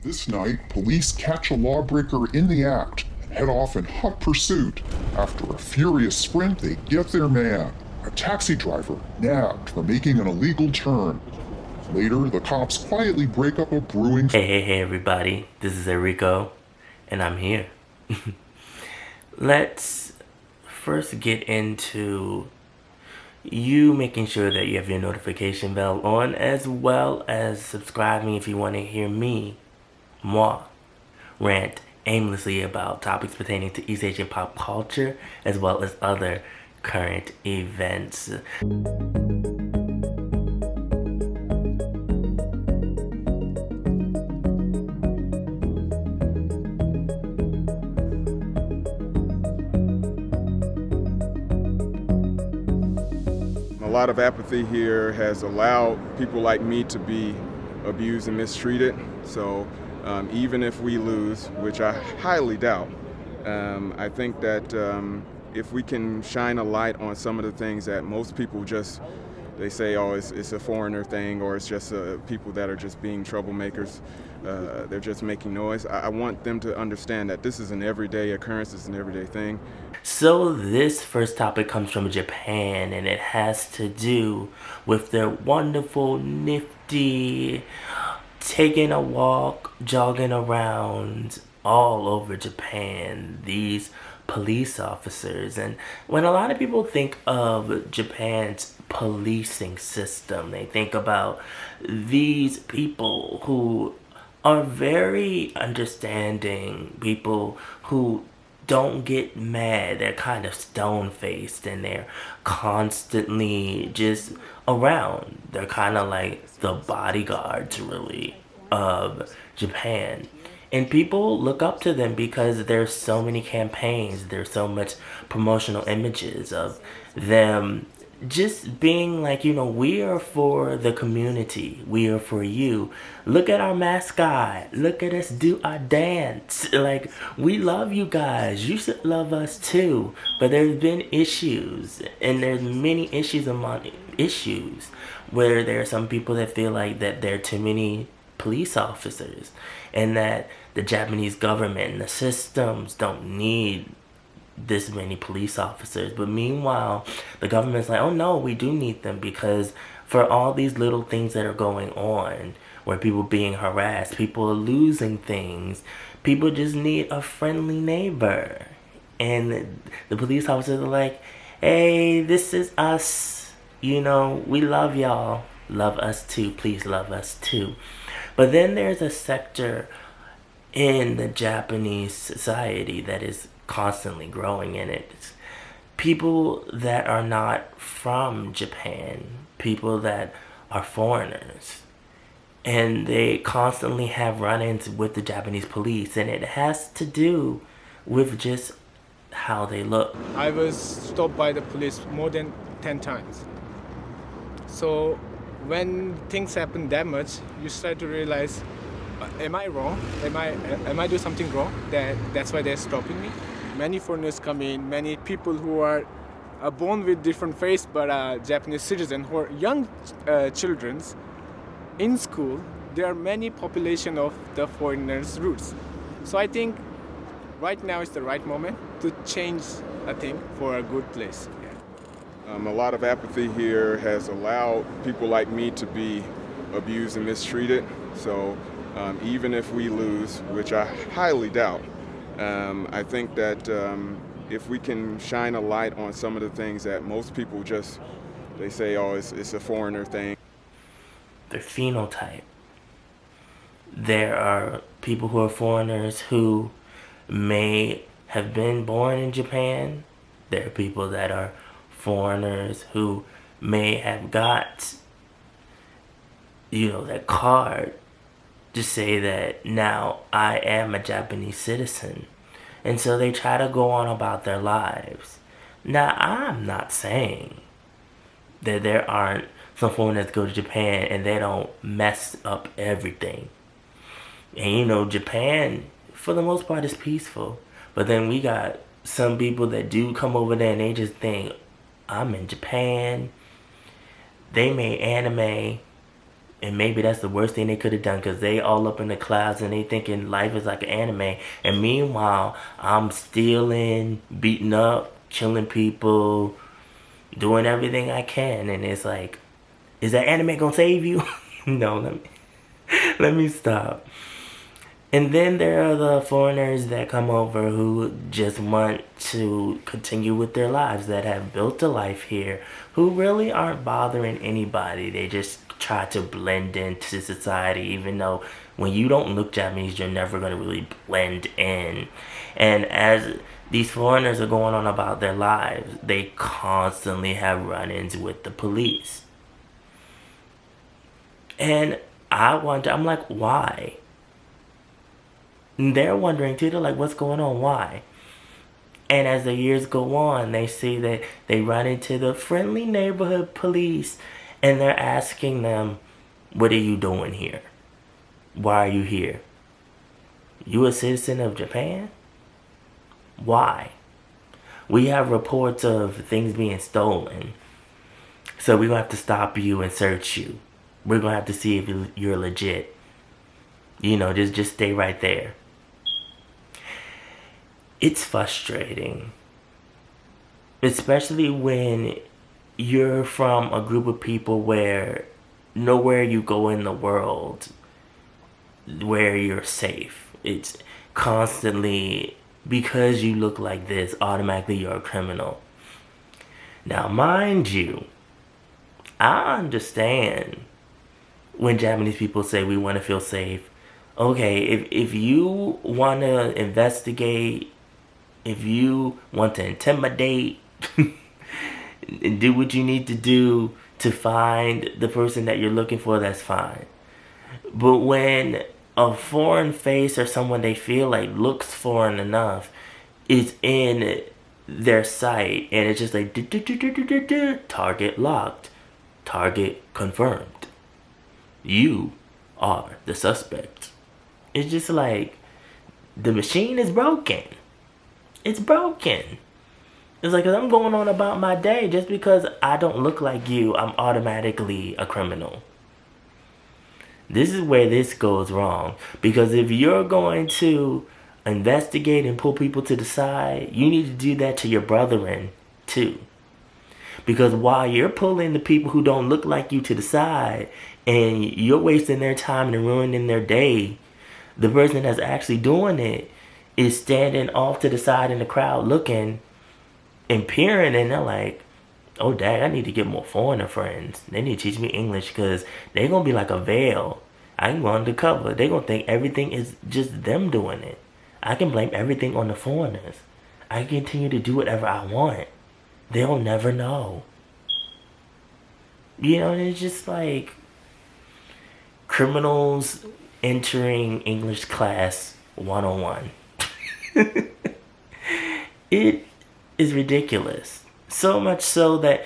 This night, police catch a lawbreaker in the act and head off in hot pursuit. After a furious sprint, they get their man, a taxi driver, nabbed for making an illegal turn. Later, the cops quietly break up a brewing. Hey everybody, this is Erico, and I'm here. Let's first get into you making sure that you have your notification bell on, as well as subscribing if you want to hear moi, rant aimlessly about topics pertaining to East Asian pop culture, as well as other current events. A lot of apathy here has allowed people like me to be abused and mistreated. So even if we lose, which I highly doubt, I think that if we can shine a light on some of the things that most people they say, oh, it's a foreigner thing, or it's just people that are just being troublemakers. They're just making noise. I want them to understand that this is an everyday occurrence, it's an everyday thing. So this first topic comes from Japan, and it has to do with their wonderful, nifty, taking a walk, jogging around all over Japan, these police officers. And when a lot of people think of Japan's policing system, they think about these people who are very understanding, people who don't get mad. They're kind of stone-faced, and they're constantly just around. They're kind of like the bodyguards, really, of Japan. And people look up to them because there's so many campaigns, there's so much promotional images of them just being like, we are for the community. We are for you. Look at our mascot. Look at us do our dance. Like, we love you guys. You should love us too. But there's been issues, and there's many issues among issues, where there are some people that feel like that there are too many police officers, and that the Japanese government and the systems don't need this many police officers. But meanwhile, the government's like, oh no, we do need them, because for all these little things that are going on, where people being harassed, people are losing things, people just need a friendly neighbor. And the police officers are like, hey, this is us, we love y'all, love us too, please love us too. But then there's a sector in the Japanese society that is constantly growing, and it's people that are not from Japan, people that are foreigners, and they constantly have run-ins with the Japanese police, and it has to do with just how they look. I was stopped by the police more than 10 times. So when things happen that much, you start to realize, am I wrong? Am I doing something wrong? That's why they're stopping me. Many foreigners come in, many people who are born with different face but are Japanese citizens, who are young children in school. There are many population of the foreigners' roots. So I think right now is the right moment to change a thing for a good place. A lot of apathy here has allowed people like me to be abused and mistreated. So even if we lose, which I highly doubt, I think that if we can shine a light on some of the things that most people they say, oh, it's a foreigner thing. Their phenotype. There are people who are foreigners who may have been born in Japan. There are people that are foreigners who may have got, that card to say that now I am a Japanese citizen. And so they try to go on about their lives. Now, I'm not saying that there aren't some foreigners that go to Japan and they don't mess up everything. And Japan, for the most part, is peaceful. But then we got some people that do come over there and they just think, I'm in Japan. They made anime. And maybe that's the worst thing they could have done, because they all up in the clouds and they thinking life is like an anime. And meanwhile, I'm stealing, beating up, killing people, doing everything I can. And it's like, is that anime gonna save you? No, let me stop. And then there are the foreigners that come over who just want to continue with their lives, that have built a life here, who really aren't bothering anybody. They just try to blend into society, even though when you don't look Japanese, you're never going to really blend in. And as these foreigners are going on about their lives, they constantly have run-ins with the police. And I'm like, why? And they're wondering too. They're like, what's going on? Why? And as the years go on, they see that they run into the friendly neighborhood police, and they're asking them, what are you doing here? Why are you here? You a citizen of Japan? Why? We have reports of things being stolen, so we're going to have to stop you and search you. We're going to have to see if you're legit. Just stay right there. It's frustrating, especially when you're from a group of people where nowhere you go in the world where you're safe. It's constantly, because you look like this, automatically you're a criminal. Now, mind you, I understand when Japanese people say we want to feel safe. Okay, if you want to investigate, if you want to intimidate, and do what you need to do to find the person that you're looking for, that's fine. But when a foreign face or someone they feel like looks foreign enough is in their sight, and it's just like, target locked, target confirmed, you are the suspect. It's just like, the machine is broken. It's broken. It's like, I'm going on about my day. Just because I don't look like you, I'm automatically a criminal. This is where this goes wrong. Because if you're going to investigate and pull people to the side, you need to do that to your brethren too. Because while you're pulling the people who don't look like you to the side, and you're wasting their time and ruining their day, the person that's actually doing it is standing off to the side in the crowd looking and peering, and they're like, oh dang, I need to get more foreigner friends. They need to teach me English, because they're going to be like a veil. I can go undercover. They're going to think everything is just them doing it. I can blame everything on the foreigners. I can continue to do whatever I want. They'll never know. It's just like criminals entering English class 101. It is ridiculous. So much so that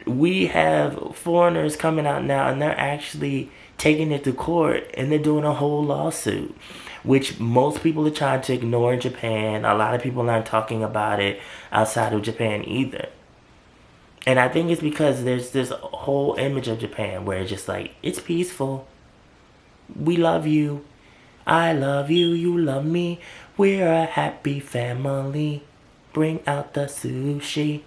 we have foreigners coming out now, and they're actually taking it to court, and they're doing a whole lawsuit, which most people are trying to ignore in Japan. A lot of people aren't talking about it outside of Japan either. And I think it's because there's this whole image of Japan where it's just like, it's peaceful. We love you. I love you. You love me. We're a happy family. Bring out the sushi.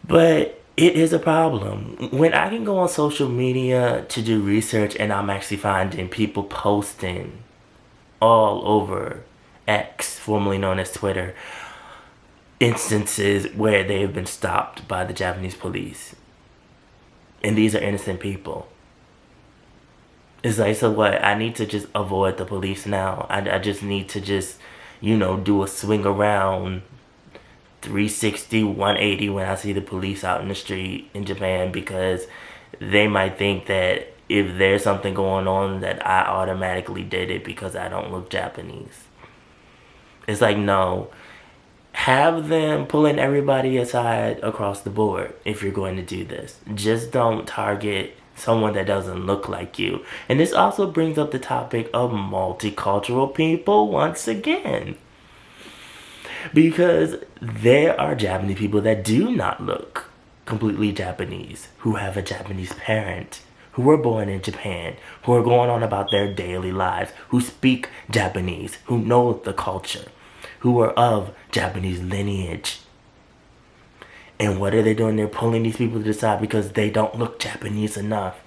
But it is a problem. When I can go on social media to do research, and I'm actually finding people posting all over X, formerly known as Twitter, instances where they have been stopped by the Japanese police. And these are innocent people. It's like, so what? I need to just avoid the police now. I just need to just, do a swing around 360, 180 when I see the police out in the street in Japan, because they might think that if there's something going on that I automatically did it because I don't look Japanese. It's like, no. Have them pulling everybody aside across the board if you're going to do this. Just don't target someone that doesn't look like you. And this also brings up the topic of multicultural people once again. Because there are Japanese people that do not look completely Japanese, who have a Japanese parent, who were born in Japan, who are going on about their daily lives, who speak Japanese, who know the culture, who are of Japanese lineage. And what are they doing? They're pulling these people to the side because they don't look Japanese enough.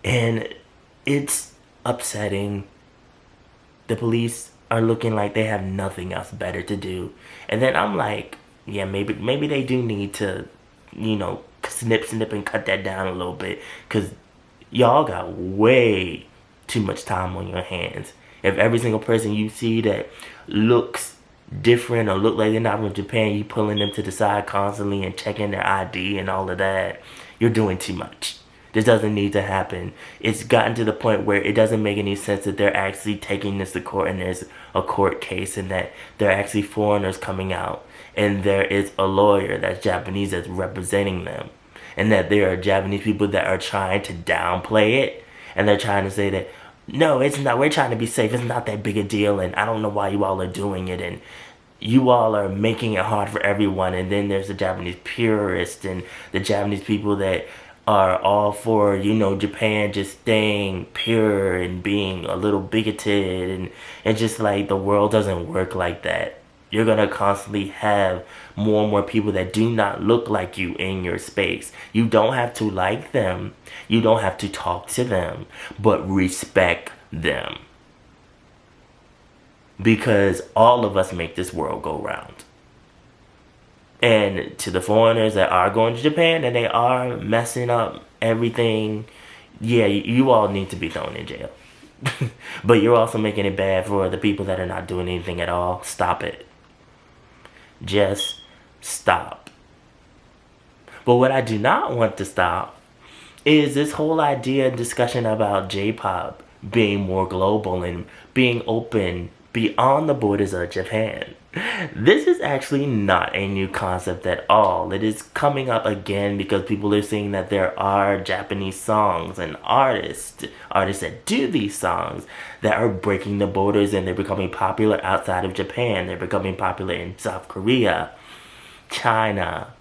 And it's upsetting. The police are looking like they have nothing else better to do. And then I'm like, yeah, maybe they do need to, snip and cut that down a little bit, because y'all got way too much time on your hands. If every single person you see that looks different or look like they're not from Japan, you pulling them to the side constantly and checking their ID and all of that, you're doing too much. This doesn't need to happen. It's gotten to the point where it doesn't make any sense that they're actually taking this to court and there's a court case and that they're actually foreigners coming out and there is a lawyer that's Japanese that's representing them, and that there are Japanese people that are trying to downplay it, and they're trying to say that, no, it's not, we're trying to be safe, it's not that big a deal, and I don't know why you all are doing it, and you all are making it hard for everyone. And then there's the Japanese purists and the Japanese people that are all for, Japan just staying pure and being a little bigoted, and just like the world doesn't work like that. You're going to constantly have more and more people that do not look like you in your space. You don't have to like them. You don't have to talk to them, but respect them. Because all of us make this world go round. And to the foreigners that are going to Japan and they are messing up everything, yeah, you all need to be thrown in jail. But you're also making it bad for the people that are not doing anything at all. Stop it. Just stop. But what I do not want to stop is this whole idea and discussion about J-pop being more global and being open beyond the borders of Japan. This is actually not a new concept at all. It is coming up again because people are seeing that there are Japanese songs and artists that do these songs that are breaking the borders, and they're becoming popular outside of Japan. They're becoming popular in South Korea, China,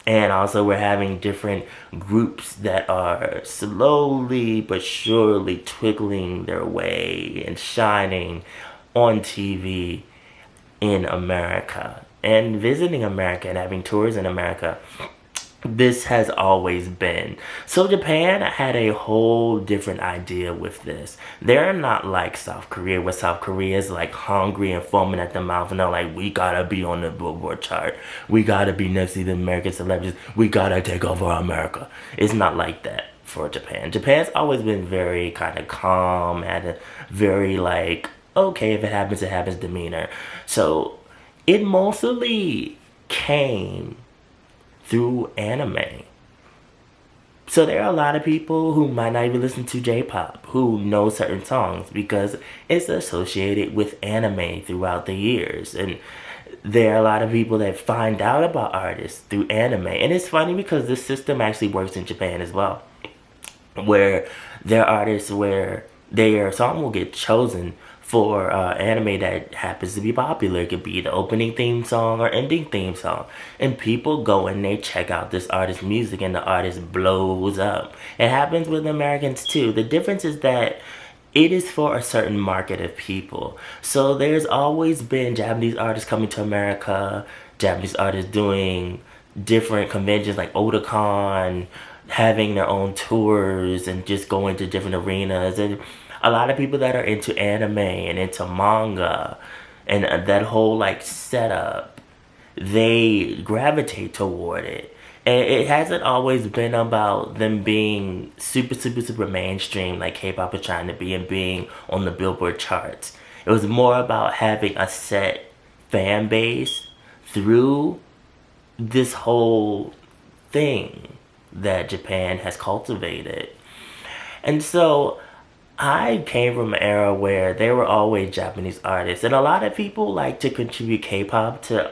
and also we're having different groups that are slowly but surely twiggling their way and shining on TV in America and visiting America and having tours in America. This has always been. So Japan had a whole different idea with this. They're not like South Korea, where South Korea is like hungry and foaming at the mouth and they're like, we gotta be on the Billboard chart. We gotta be next to the American celebrities. We gotta take over America. It's not like that for Japan. Japan's always been very kind of calm, had a very like, okay, if it happens demeanor. So it mostly came through anime. So there are a lot of people who might not even listen to J-pop who know certain songs because it's associated with anime throughout the years. And there are a lot of people that find out about artists through anime. And it's funny because this system actually works in Japan as well, where there are artists where their song will get chosen for anime that happens to be popular. It could be the opening theme song or ending theme song. And people go and they check out this artist's music and the artist blows up. It happens with Americans too. The difference is that it is for a certain market of people. So there's always been Japanese artists coming to America, Japanese artists doing different conventions like Otakon, having their own tours and just going to different arenas. And a lot of people that are into anime and into manga and that whole like setup, they gravitate toward it. And it hasn't always been about them being super mainstream like K-pop is trying to be and being on the Billboard charts. It was more about having a set fan base through this whole thing that Japan has cultivated. And so I came from an era where there were always Japanese artists, and a lot of people like to contribute K-pop to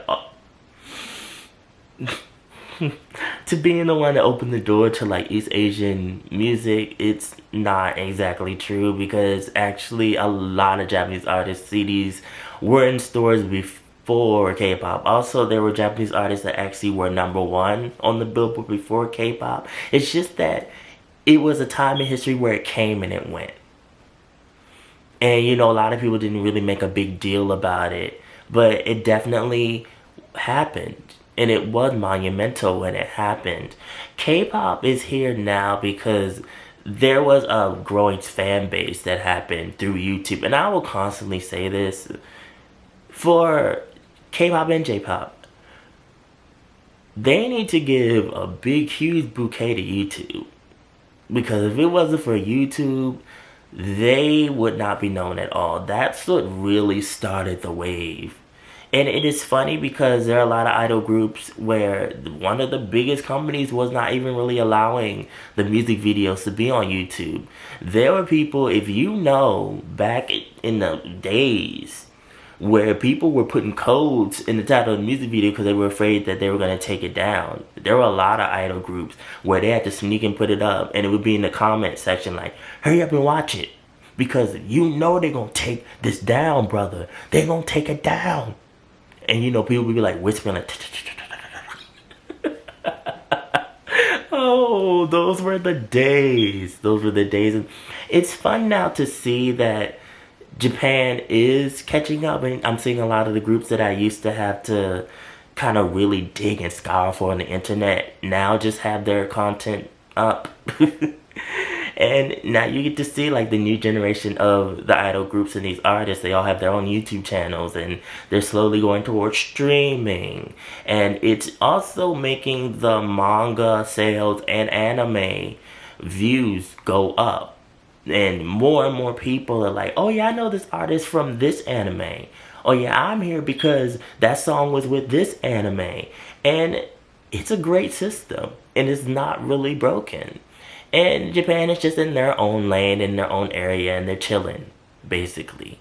to being the one that opened the door to like East Asian music. It's not exactly true because actually a lot of Japanese artists' CDs were in stores before K-pop. Also, there were Japanese artists that actually were #1 on the Billboard before K-pop. It's just that it was a time in history where it came and it went. And, you know, a lot of people didn't really make a big deal about it. But it definitely happened. And it was monumental when it happened. K-pop is here now because there was a growing fan base that happened through YouTube. And I will constantly say this. For K-pop and J-pop, they need to give a big, huge bouquet to YouTube. Because if it wasn't for YouTube, they would not be known at all. That's what really started the wave. And it is funny because there are a lot of idol groups where one of the biggest companies was not even really allowing the music videos to be on YouTube. There were people, if you know, back in the days where people were putting codes in the title of the music video because they were afraid that they were going to take it down. There were a lot of idol groups where they had to sneak and put it up, and it would be in the comment section like, hurry up and watch it because you know they're going to take this down, brother. They're going to take it down. And you know, people would be like whispering like, oh, those were the days. Those were the days. And it's fun now to see that Japan is catching up. And I'm seeing a lot of the groups that I used to have to kind of really dig and scour for on the internet now just have their content up. And now you get to see like the new generation of the idol groups and these artists. They all have their own YouTube channels and they're slowly going towards streaming. And it's also making the manga sales and anime views go up. And more people are like, oh yeah, I know this artist from this anime. Oh yeah, I'm here because that song was with this anime. And it's a great system. And it's not really broken. And Japan is just in their own lane, in their own area, and they're chilling, basically.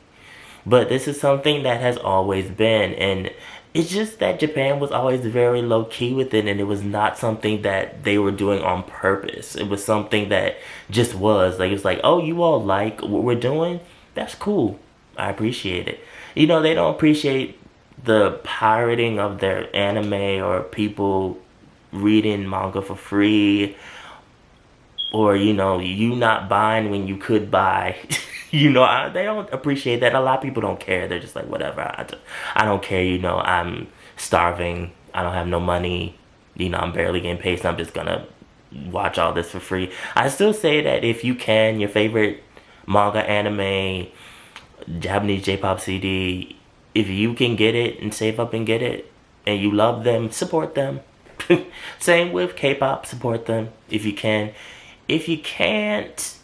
But this is something that has always been, and it's just that Japan was always very low-key with it, and it was not something that they were doing on purpose. It was something that just was. Like, it's like, oh, you all like what we're doing? That's cool. I appreciate it. You know, they don't appreciate the pirating of their anime or people reading manga for free. Or, you know, you not buying when you could buy. You know, they don't appreciate that. A lot of people don't care. They're just like, whatever. I don't care, you know, I'm starving. I don't have no money. You know, I'm barely getting paid, so I'm just going to watch all this for free. I still say that if you can, your favorite manga, anime, Japanese J-pop CD, if you can get it and save up and get it, and you love them, support them. Same with K-pop, support them if you can. If you can't,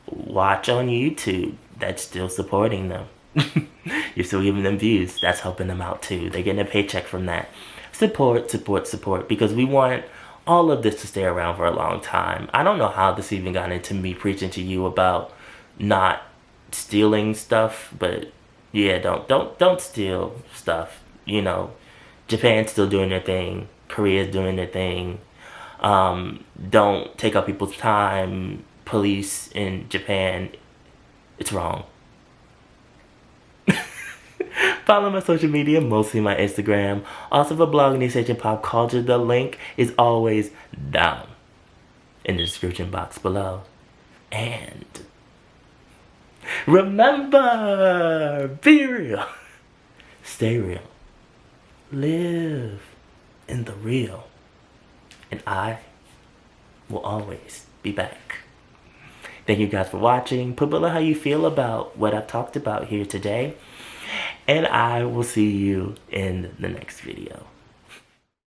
watch on YouTube. That's still supporting them. You're still giving them views. That's helping them out too. They're getting a paycheck from that. Support, support, support. Because we want all of this to stay around for a long time. I don't know how this even got into me preaching to you about not stealing stuff. But yeah, don't steal stuff. You know, Japan's still doing their thing. Korea's doing their thing. Don't take up people's time. Police in Japan, it's wrong. Follow my social media, mostly my Instagram. Also for blog and research in pop culture. The link is always down in the description box below. And remember, be real, stay real, live in the real. And I will always be back. Thank you guys for watching. Put below how you feel about what I've talked about here today. And I will see you in the next video.